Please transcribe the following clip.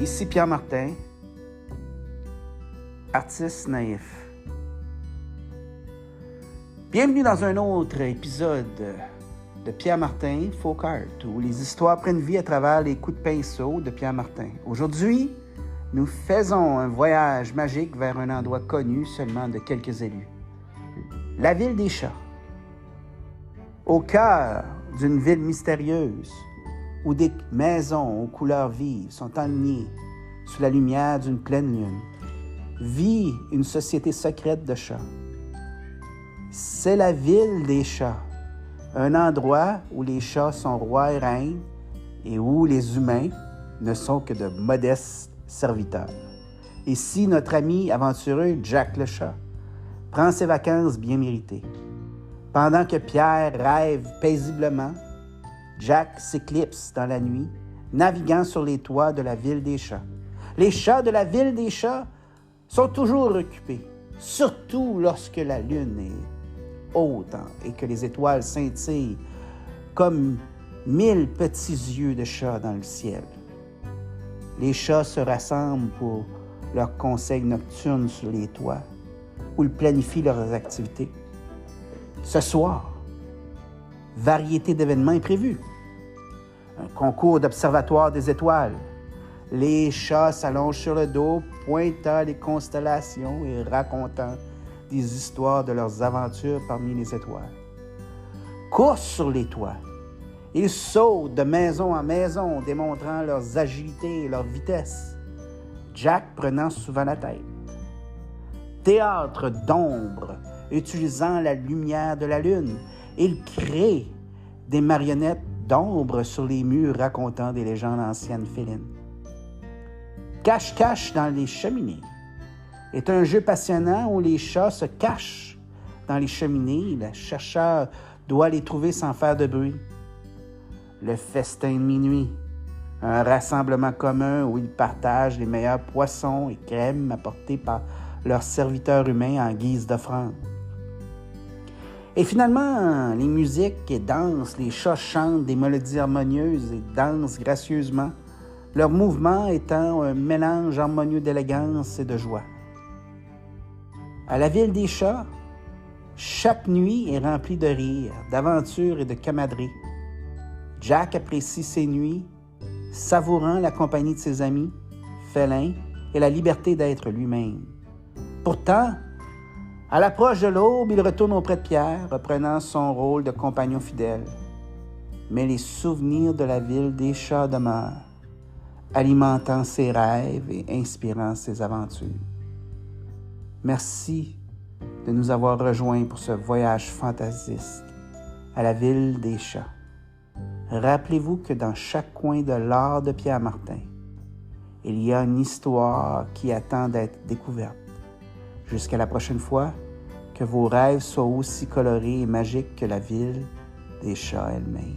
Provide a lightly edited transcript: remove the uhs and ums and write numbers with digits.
Ici Pierre Martin, artiste naïf. Bienvenue dans un autre épisode de Pierre Martin Folk Art, où les histoires prennent vie à travers les coups de pinceau de Pierre Martin. Aujourd'hui, nous faisons un voyage magique vers un endroit connu seulement de quelques élus. La ville des chats. Au cœur d'une ville mystérieuse, où des maisons aux couleurs vives sont alignées sous la lumière d'une pleine lune, vit une société secrète de chats. C'est la ville des chats, un endroit où les chats sont rois et reines et où les humains ne sont que de modestes serviteurs. Ici, notre ami aventureux Jack le chat prend ses vacances bien méritées. Pendant que Pierre rêve paisiblement, Jack s'éclipse dans la nuit, naviguant sur les toits de la ville des chats. Les chats de la ville des chats sont toujours occupés, surtout lorsque la lune est haute et que les étoiles scintillent comme 1000 petits yeux de chats dans le ciel. Les chats se rassemblent pour leurs conseils nocturnes sur les toits, où ils planifient leurs activités. Ce soir, variété d'événements imprévus. Un concours d'observatoire des étoiles. Les chats s'allongent sur le dos, pointant les constellations et racontant des histoires de leurs aventures parmi les étoiles. Course sur les toits. Ils sautent de maison en maison, démontrant leur agilité et leur vitesse. Jack prenant souvent la tête. Théâtre d'ombre, utilisant la lumière de la lune. Il crée des marionnettes d'ombre sur les murs racontant des légendes anciennes félines. Cache-cache dans les cheminées est un jeu passionnant où les chats se cachent dans les cheminées. Le chercheur doit les trouver sans faire de bruit. Le festin de minuit, un rassemblement commun où ils partagent les meilleurs poissons et crèmes apportés par leurs serviteurs humains en guise d'offrande. Et finalement, les musiques et danses, les chats chantent des mélodies harmonieuses et dansent gracieusement, leur mouvement étant un mélange harmonieux d'élégance et de joie. À la ville des chats, chaque nuit est remplie de rires, d'aventures et de camaraderie. Jack apprécie ses nuits, savourant la compagnie de ses amis, félins et la liberté d'être lui-même. Pourtant, à l'approche de l'aube, il retourne auprès de Pierre, reprenant son rôle de compagnon fidèle. Mais les souvenirs de la ville des chats demeurent, alimentant ses rêves et inspirant ses aventures. Merci de nous avoir rejoints pour ce voyage fantasiste à la ville des chats. Rappelez-vous que dans chaque coin de l'art de Pierre Martin, il y a une histoire qui attend d'être découverte. Jusqu'à la prochaine fois, que vos rêves soient aussi colorés et magiques que la ville des chats elle-même.